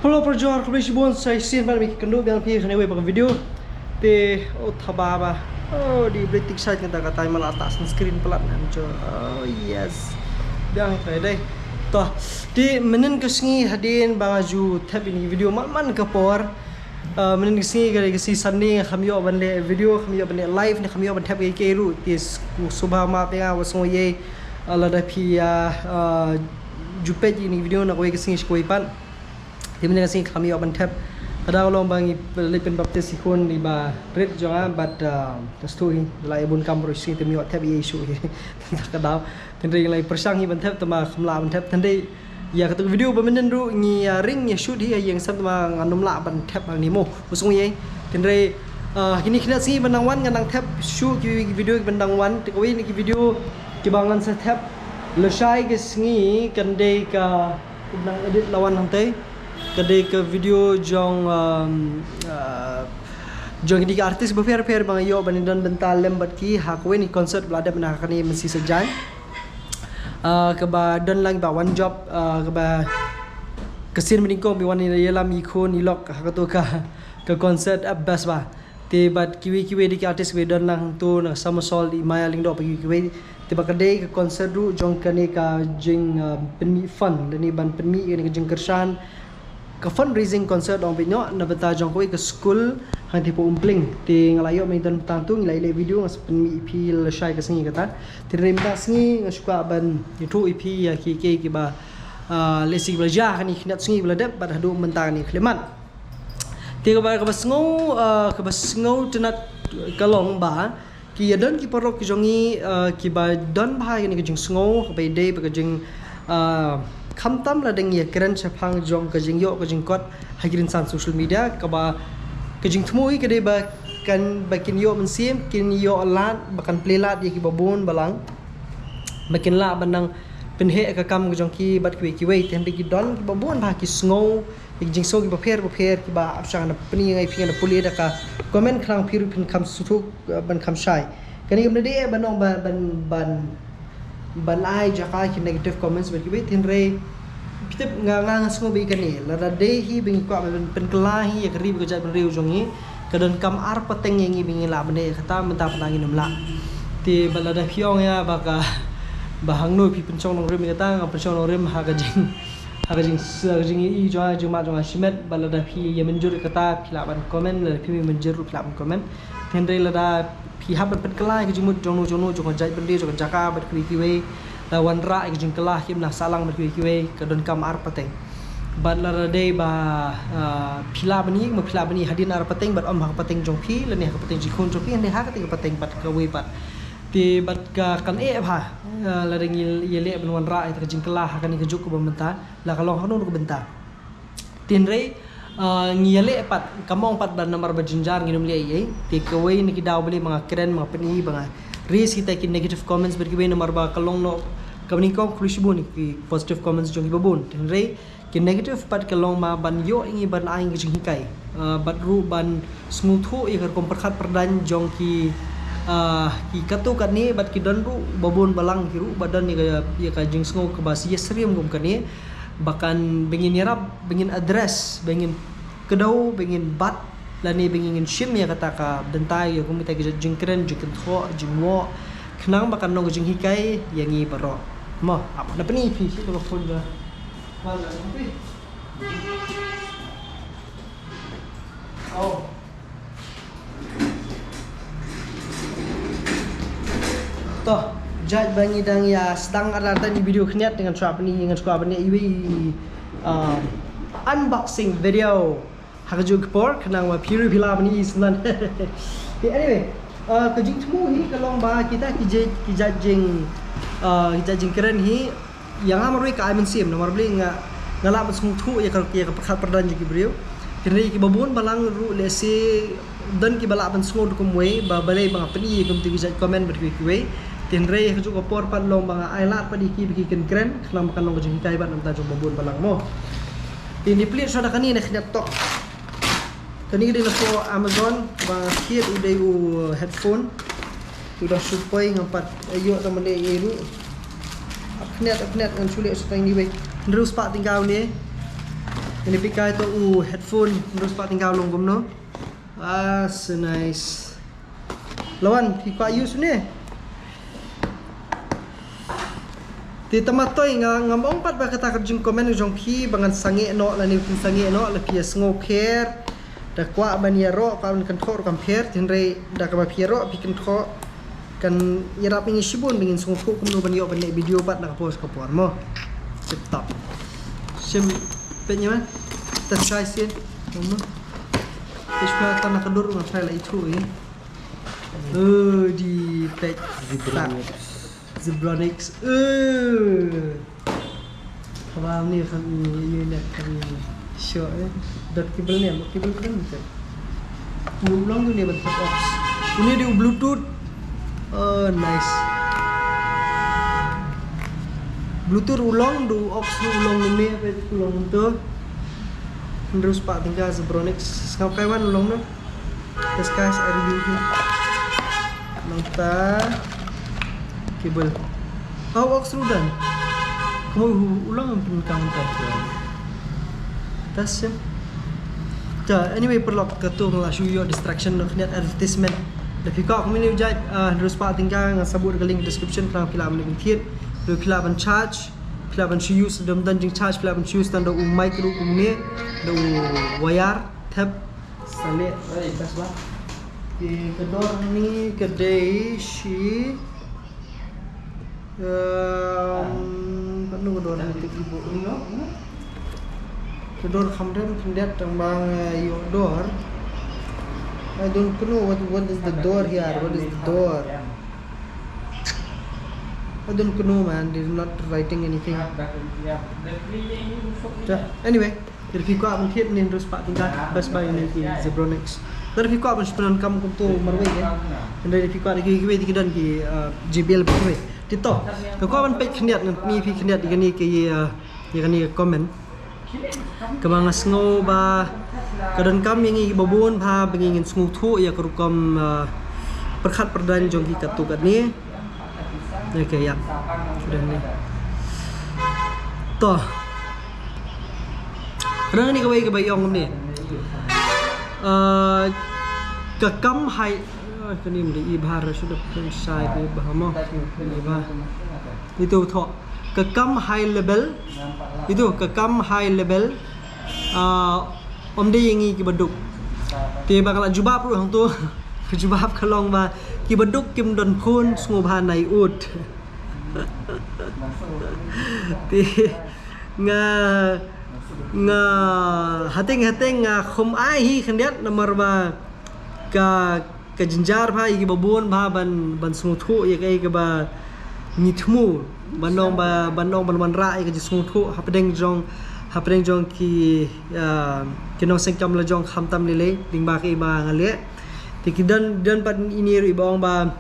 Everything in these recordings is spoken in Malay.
Hello perjuangan Komisi Bon saya sin pada mikir kendu biang pi kena pakai video te thababa di breathing side kata-kata malah atas screen pelat nanco yes biang dai toh di menen kesengi hadin bangaju tab ini video man kapor menen kesengi kali kesi Sunday kami yo bande video kami yo bande live ni kami yo bande tab ke ru tis subah ma penga wasong ye lada pi jupet ini video nak kesengi skoipan Timnya kasih kami open tab. Kadang kalau bangi lepin baptis ikon di ba red jangan but story lai bun kamera sini timnya tab isu kadang tendai lai persang iban tab tema kamla ban tab tendai ya ketuk video bamenen ru ngi ring ya shoot dia yang sam tema nganum la ban tab ni mo usung ye tendai kini kena sini bandang wan nganang tab shoot video bandang wan tekoi ni video kibangan sa tab lesai ke sini kandai ka bandang edit lawan nanti kadai ke video jong ini artis berper bang yo banindan bental lembat ki hakwe ni konsert belada benar kani mesti sejai ke ba don lang ba one job ke ba kesin meningko bi wani yela mi ko ni lok ka to ke konsert abbas ba te bat kiwi di artis we don lang tu na sama sol di maya ling do pagi kiwi tiba kadai ke konsert ru jong kani ka jing penmi fun dan ni ban penmi ni ke jing kersan ke fundraising concert orang binyo na beta jong koi ke school hang tipo umpling ti ngalayo mai dan tantu ngilai video ngas penmi ep lesai ke sengi kata ti remda sengi ngasuka ban itu ep ya ki ba lesi belajar ni khnat sengi belada pada hadu mentang ni kleman ti ke ba sngo tenat kalong ba ki don ki porok ki jongi ki ba don ba ni ke jing sngo ke day ke jing Kamtam la deng ya keren chapang jong ke jing yo ke jing kot hagirin san social media ka ba ke jing thmui ke de ba kan bakin yo mensim kin yo lat bakan plelat ye ki babon balang bakin la banang penhe ka kam ke jong ki bat ki wei tem ki don ki babon ba ki sngo ki jing so ki ba pher ki ba apsang na pni ngai phi na puli da ka comment khlang phiru phin kam suthuk ban kam shai kani gam de banong ban ai jaka ki negative comments ber ki be tin re pitep ngang smo be kani la de hi bing ko ben kelahi ya kri be jat ben reu jongi kadon kam ar pateng yengi bing la bene kata menta panangi numla ti balada phiong ya baka bahang no pi pencong nong rem kata ngam pencong nong rem ha ga jing i jo juma shimet balada phi ye menjur kata phila ban comment la phi menjur phila ban comment tin re la da pi hab ben kelai ke jumut jono jong jai bende jong jaka ber kiwe la wan ra ke jing kelah kim na salang ber kiwe ke don kam ar pateng bad la de ba phila bani hadin ar pateng bad om ha pateng jong phi la ne ha pateng jikon jong phi ne ha ka ting pateng bat ka we bat ti bat ka kan e bha la de ye le ben wan ra ke jing kelah ka ni ke juk ko benta la ka long hanu ko benta tin re ngiyale pat kamong pat ban nomor bajinjar nginum le ye te kawai ni kidaw beli mga keren mga peni mga risk kita ki negative comments berkiwe nomor ba kalong no kamni ko klusibun ki positive comments jong ibabun ten re ki negative pat kalong ma ban yo ingi ban aing ki hikai bat ru ban smuthu ikar komperkhat perdan jong ki katu kan ni bat ki don ru babun balang ki ru badan ni ka jing sngo ke basi serium gum kan ni bahkan bengin yarab bengin address bengin kedau bengin bat lani bengin shim ya kata ka dentai ya kumita ke jingkren jikin tho jingwo kenang bahkan nong jing hikai yangi baro mo apa na pani pi si ko phone ga wala pi oh toh jaj bangi dang ya sedang ada di video kniat dengan suap ni dengan suap ni iwi unboxing video haju kepor kenang wa piru bila ni isnan anyway kejing temu hi kalong ba kita kijajing keren hi yang amrui ka amen sim nomor beli ngala besung thu ya ka perkhat perdan juga beliau kini ki babon balang ru lesi dan ki bala ban sungo dukumwe ba balai bang apni kum ti kijaj comment berkiwe tinre haju kopor pan long bang ailat padi ki bikin keren kelam kan long jing kai ban nam ta jong babon balang mo ini plate sudah kani nak kena tok kani dia nak Amazon bang kit udah headphone sudah supaya ngampat ayo teman dia iru kena dengan sulit sekarang ni baik terus pak tinggal ni Ini pikai tu headphone terus pak tinggal longgom no. So nice. Lawan pikai use ni. Ti tamatoi ngamong pat ba kata kerjung komen jong pi bangan sange no la ni pin sange no la pi sngo care. Da kwa ban ya ro ka kan thor kam pher tin re da ka ba pi ro pi kan tho kan irap ni sibun bingin sngo ko kum no ban yo ban video pat na post ka por mo. Cetak. Sim penyama tercai sih, kamu. Ispa tanah kedur nggak saya lah itu ya. Di pet Zebronics. Kalau ni kan ini kan show ya. Dot kibel ni, kibel kan macam. Ulang tu dia bentuk box. Ini di Bluetooth. Nice. Bluetooth ulang, du aux ulang ni apa ulang tu. Terus pak tinggal Zebronics. Sekarang kaiwan ulang tu. Terus guys, I review ni. Nota kabel. Aux ulang. Kamu ulang pun kamu tak. Tas ya. Anyway perlu ketu ngelasui yo distraction nak niat advertisement. Tapi kau kami ni ujai terus pak tinggal ngasabut ke link description kerana film ni bintiat. Rồi khi làm charge, khi làm use đâm tân chừng charge, khi làm use tan đầu micro cùng nè, đầu wire thép, sale, bas ba. Cái door ni cái đây si, kan nu door ni tu ibu ni. Cái door khamdem khamdet tang bang yo door. I don't know what is the door here. What is the door? I don't know man, they're not writing anything. Anyway, dari Fiko abang hit ni terus pak tinggal Best Buy ni di Zebronics. Dari Fiko abang sebenarnya kamu kumpul marway ya. Dari Fiko ada kiwe di kedan ki JBL marway. Tito, kau abang page keniat ni pi keniat di kani ki kani komen. Kemang sngo ba kedan kam yang i babon pa bengingin sngo thu ya kerukam perkhat perdan jong ki katukat ni. Okay, ya. Sudah ni. Toh. Kerana ni kawai kebayang ni. Kekam hai kini mesti ibhar sudah selesai di bahama. Itu toh. Kekam high level. Itu kekam high level. Om dia yang kibaduk. Tiba kalau jubab lu hang tu. Kejubab kalong ba ki beduk kim don phun sngo bha nai ut ti nga hateng nga khum ai hi khandiat nomor ba ka jinjar bha ki babon bha ban sngo thu ye kai ka ba ni thmu banong ban ra ye ka sngo thu hapdeng jong ki kinong sengkam la jong khamtam lele ding ba ki ba ngale Tiki dan pat ini ibang ba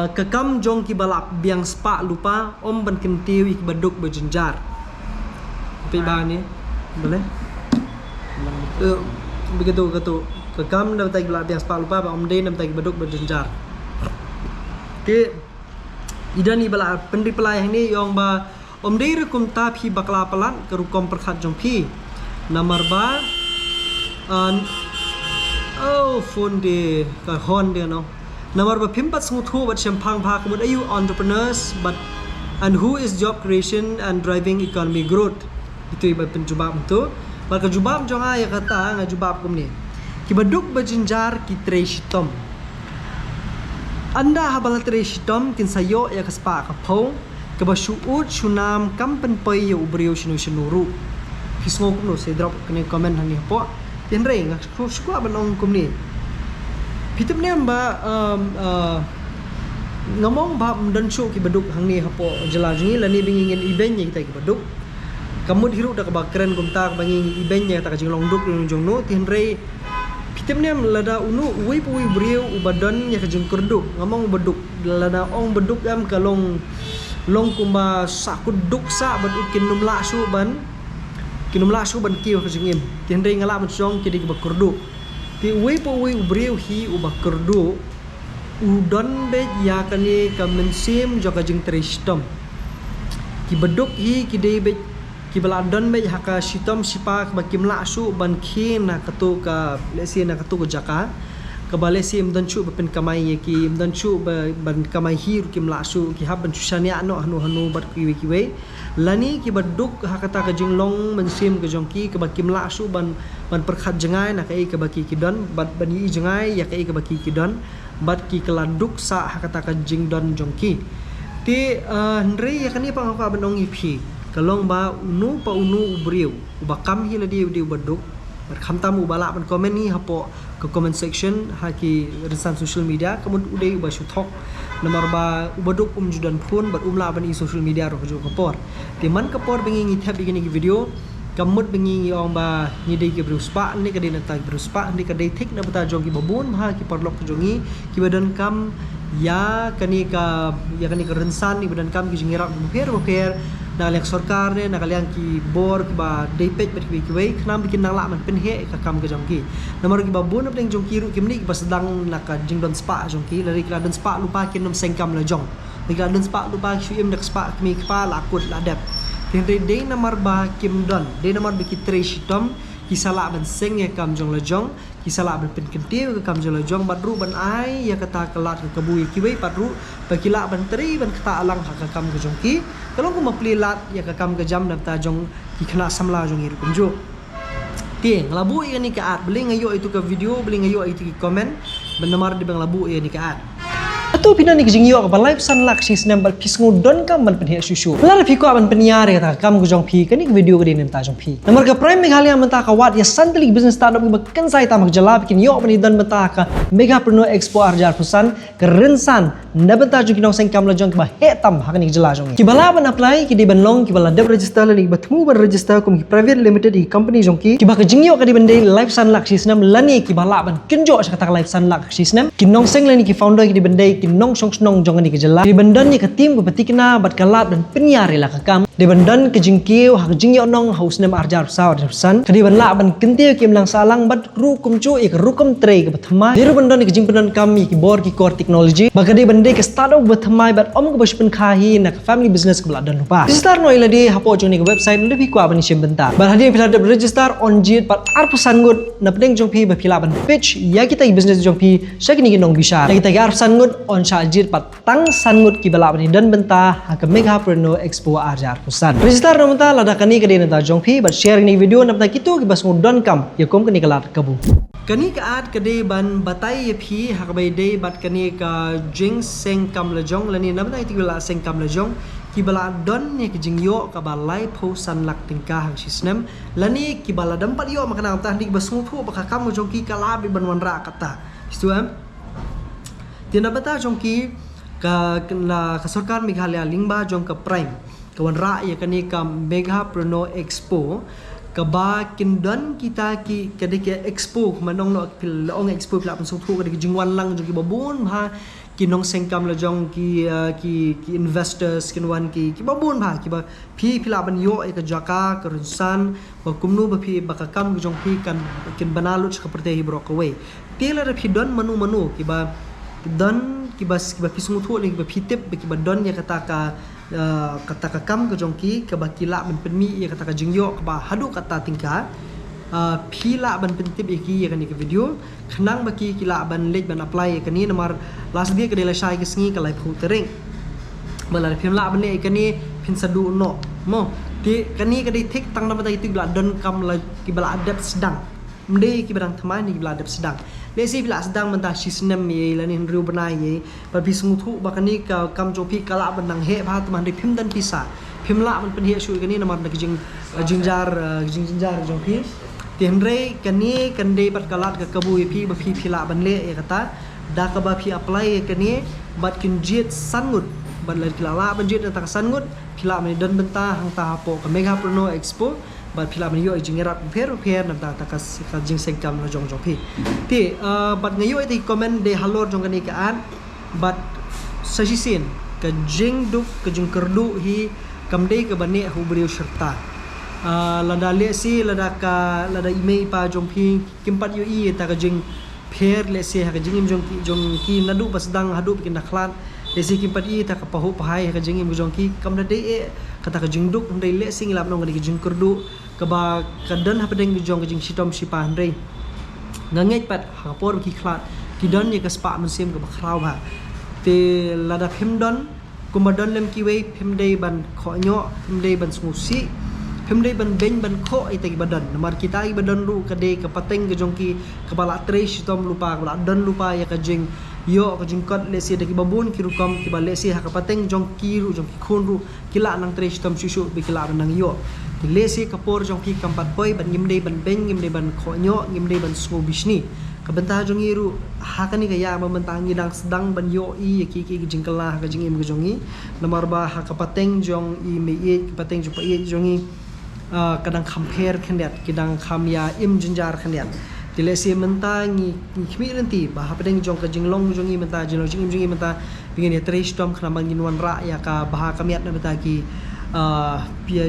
kekam jong ki balap biang spa lupa om ban kentiu ik baduk berjenjar. Tapi ba ni boleh? Begitu kekam dapat balap biang spa lupa ba om day dapat baduk berjenjar. Ti idan ni balap pendri pelai ni yang ba om day rekum ta phi bakla palan kerukom perkhat jong phi. Nomor ba phone dia, kahon dia no. Nomor berpimpat senguthu buat sempang pak. Kemudian ayu entrepreneurs, and who is job creation and driving economy growth. Itu ibarat penjubab tu. Maka jubab jangan ya kata ngajubab kum ni. Kibaduk berjenjar ki treshitom. Anda habal treshitom kin sayo ya kaspa kapau. Kebasuut sunam kampen pay ya ubrio shinu. Kisngok no saya drop kena komen hani po. Yang ring, suka benong kum ni. Pitap ni amba ngomong ba mendan show ki beduk hang ni hapo jelajungi lani bingingin event kita ki beduk. Kamu hiru dak bakren kum tak banging event nya tak jing long duk jong no tin rei. Pitap ni lada unu uwi pui brio ubadan nya ka jing kerduk ngomong beduk lada ong beduk am kalong long kumba sakut duk sa bad ukin num la su ban kinum la su ban kiu ka jingim tin rei ngala ban jong ki dik bakurdu ti uwi pui brio hi ubakurdu udon be ya kani ka mensim joka jing tristom ki beduk hi ki dei be kibala don be haka shitom sipa ba kimla su ban khi na katu ka lesi na katu jaka kabale si imdan chu pen kamai ki imdan chu ban kamai hir kimla su ki haban chushania no hanu bat ki we lani ki baduk hakata ka jinglong mensim ka jongki ka ba kimla su ban perkhat jengai na kai ka ba ki don bat bani jengai ya kai ka ba ki don bat ki keladuk sa hakata ka jingdon jongki ti ndre ya kani pang ka banong ipi kalong ba unu ubriu uba kam hi la di baduk ber khamtam ubala ban comment ni hapo ke comment section haki resan social media kamud udai uba shuthok nomor ba ubaduk judan phun bat umla ban i social media ro jo kapor ti man kapor bengi ngi thap begini video kamud bengi ngi ong ba ni dei ke bruspa ni ka dei na tag bruspa ni ka dei thik na bata jogi babun ha ki parlok jongi ki badan kam ya kani ka rensan ni badan kam ki jingirak buker na lek sarkar ne na kalian ki bor ki ba dei pej bet ki we khnam bikin nang la man pen he ka kam ka jongki nomor ki babun na jongki ru kim ni ba sedang na ka jingdon spa jongki lari kila don spa lupa kin nom sengkam la jong kila don spa lupa shu im dak spa mi kpa la kut la dep tin dei nomor ba kim don dei nomor bi ki tre shitom kisala ban seng ya kam jong la jong kisala ban pen kentiu ka kam jong la jong badru ban ai ya kata kelat ka kabui ki we padru pakila ban tri ban kata alang ka kam ka jongki kalau ko maplilat ya ka kam ka jam nam ta jong ki khna samla jong ir kumjo ti nglabu ya ni ka at beli ngayo itu ke video beli ngayo itu ki comment ban nomor di bang labu ya ni ka at atau pina ni kijing yo ka live san lak sis nambal pisngu don kam ban penhe susu lar phi ko ban penyare kata kam gujong phi kani video gede nem ta jong phi nomor ka prime meghalaya menta ka wat ya santli business startup ki bakan sai tamak jalab kin yo ban don menta ka Megapreneur Expo Arjar Pusan ke rensan nabenta jong kinong seng kam la jong ba he tam hakani jala jong ki bala ban apply ki di ban long ki bala deb register la ni batmu ban register kum ki private limited ki company jong ki ba ka jing yo ka di ban dei live san lak sis nam lani ki bala ban kinjo sa kata live san lak sis nam kinong seng lani ki founder ki di ban dei kinong song jong ni ke jala di bandan ni ke tim ke patikna bat kalat dan penyari la ka kam di bandan ke jingkiu hak jingyo nong haus nem arjar saw san kadi ban la ban kentiu kim lang salang bat ru kum chu ik rukum tre ke bathma di bandan ni ke jing bandan kami ki bor ki core technology ba kadi bandai ke startup bathma bat om ke bashpen khahi na family business ke dan lupa register no ila di hapo jong ni ke website lebih ku abani sim benta ban hadi pila de register on jit pat arpusan gut na pedeng jong pi ba pila ban pitch ya kita business jong pi sakini ki nong bisa ya kita arpusan gut on jit pat tang sangut ki bala bani dan benta ha ke Megapreneur Expo Arjar Pusan register no menta lada kani ke dena ta jong pi bat share ni video na bata kitu ki bas ngudon kam ya kom kani kalat kabu kani ka at kade ban batai ye phi ha ka bai dei bat kani ka jing seng kam la jong lani na bata ti la seng kam la jong ki bala don ni ki jing yo ka ba lai pho san lak tingka hang sisnem lani ki bala dampat yo makana ta dik bas nguthu ba ka kam jong ki kala bi ban wan ra kata istu am tina bata jong ki ka sarkar Meghalaya lingba jong ka prime kawan ra ya kani ka Megapreneur Expo ka ba kindan kita ki kade ke expo manong no pil ong expo pla pan suthu kade jingwan lang jong ki babun ha kinong sengkam la jong ki investors kinwan ki babun ba ki ba phi pila ban yo e ka jaka ka runsan ba kumnu ba phi ba ka kam jong phi kan kin banalu ka perte hi bro ka we tela ra phi don manu ki ba don ki ba pisung thu ni ki ba phitep ki ba don ya kata ka kam ka jongki ka ba kila ban penmi ya kata ka jingyo ka ba hadu kata tingka phila ban pentip ki ya kan ki video khnang ba ki kila ban lej ban apply ya kani nomor last dia ka dela shai ki sngi ka lai phu tereng bala phim la ban ne kani phin sadu no mo ti kani ka dei thik tang na ba ti bla don kam la ki bala adap sedang mde ki barang thamai ni bla adap sedang lesi bila sedang mentah sisnem ye lani riu benai ye pa bisung thu bakani ka kam jopi kala benang he ba teman de phim dan pisa phim la man pen he shu kani namar nak jingjar jopi tenre kani kande pat kalat ka kabu ye phi ba phi phila ban le ye kata da ka ba phi apply ye kani bat kin jet sangut ban la kila ban jet ta sangut phila man dan benta hang ta hapo ka Megapreneur Expo bat phila man yo jingerat pher nam ta ka jing sengkam la jong phi ti bat ngayo ti comment de halor jong kani ka an bat sajisin ka jing duk ka jing kerdu hi kamde ka bane hu beriu serta lada le si lada email pa jong phi kimpat yo I ta ka jing pher le se ha ka jing jong ki nadu pas dang hadu ki naklan le si kimpat I ta ka pahu pahai ka jing jong ki kamda de kata ka jingduk ndai le sing lap nong ka jing kurdu ka ba ka dan ha pedeng jong ka jing sitom sipa ndai nganget pat ha por ki khlat ki don ye ka spa man sim ka ba khrau ba te lada phim don kumadon lem ki wei phim dei ban kho nyo phim dei ban smusi phim dei ban ben ban kho ai te badan namar kita i badan ru ka dei ka pateng ka jong ki ka bala tre sitom lupa ka bala don lupa ya ka jing yo ka jing kot le si de ki babun ki rukom ki ba le si ha ka pateng jong ki ru jong ki khon ru ki la nang tre sitom susu bi ki la nang yo ti le si ka por jong ki kampat poi ban ngim dei ban ben ngim dei ban kho nyo ngim dei ban smo bisni ka bentah jong iru ha kan ni ka ya ba mentang ngidang sedang ban yo i ki jing kala ka jing im ka jong i nomor ba ha ka pateng jong i me i ka pateng jong pa i jong i kadang compare khendiat kidang khamya im jinjar khendiat tile si menta ngi khmi lenti ba ha pedeng jong ka jinglong jong i menta jinglong jing im jing i menta bingin ya tre stom khna mang ginwan ra ya ka ba kamiat na meta ki pia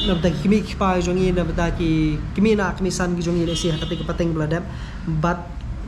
na meta ki khmi khpa jong i na meta ki khmi na khmi san ki jong i le si ha ka te ka pateng bladap but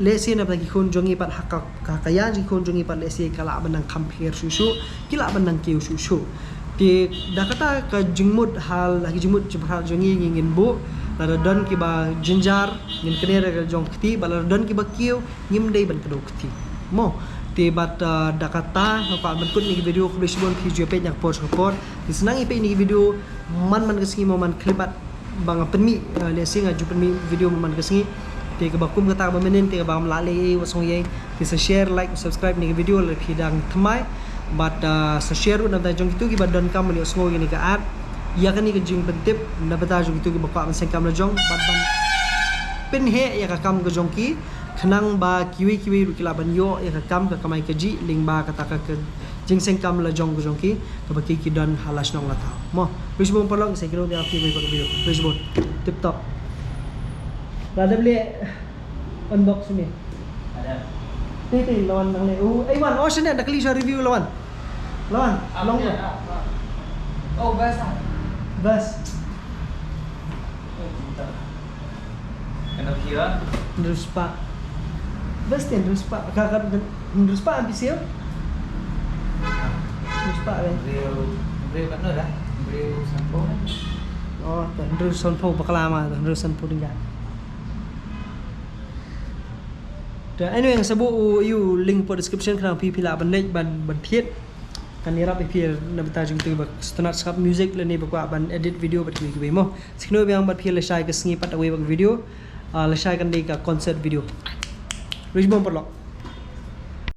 le si na meta ki khon jong i pat ha ka kaya jing khon jong i pat le si kala banang compare susu kila banang kiu susu ti dah kata ka jingmut hal lagi jingmut jebral jongi ngin bu la don ki ba jinjar ngin kene ka jong kti ba la don ki ba kiu ngim dei ban kedo kti mo ti bat dah kata pa ban kut ni video ko besbon ki ju pe nyak por support ti senang ipe ni video man kesingi mo man klipat bang penmi le singa ju penmi video man kesingi ti ka ba kum kata ba menen ti ka ba mlale wasong ye ti share like subscribe ni video la khidang thmai but sa share na ta jong itu ki badon kam ni osngo ni ka at ya kan ni ka jing pentip na bata jong itu ki bakwa man sen kam na jong ban pen he ya ka kam ka jong ki khnang ba kiwi ru kila ban yo ya ka kam ka kamai ka ji ling ba ka ta ka jing sen kam la jong ka jong ki ka ba ki don halas nong la ta mo please bon palong sa kilo ya ki video please bon tip top rada beli unbox ni ada Titi lawan nang le. Ay wan, sini ada kali sa review lawan. Lawan, long ya. Oh, bas. Bas. Kenapa kira? Terus pak. Bas ten terus pak. Kakak terus pak ambil Terus pak kan. Beliau kan dah. Beliau sampo. Oh, terus sampo pakalama, terus sampo tinggal. Anyway yang sebut you link po description kana pila ban thiet kan ni rap pil na bata jung tu start skap music le ni bakwa ban edit video bat ki mo sikno yang bat pil le shai ka sngi pat away bak video le shai kan dei ka concert video Richmond Porlock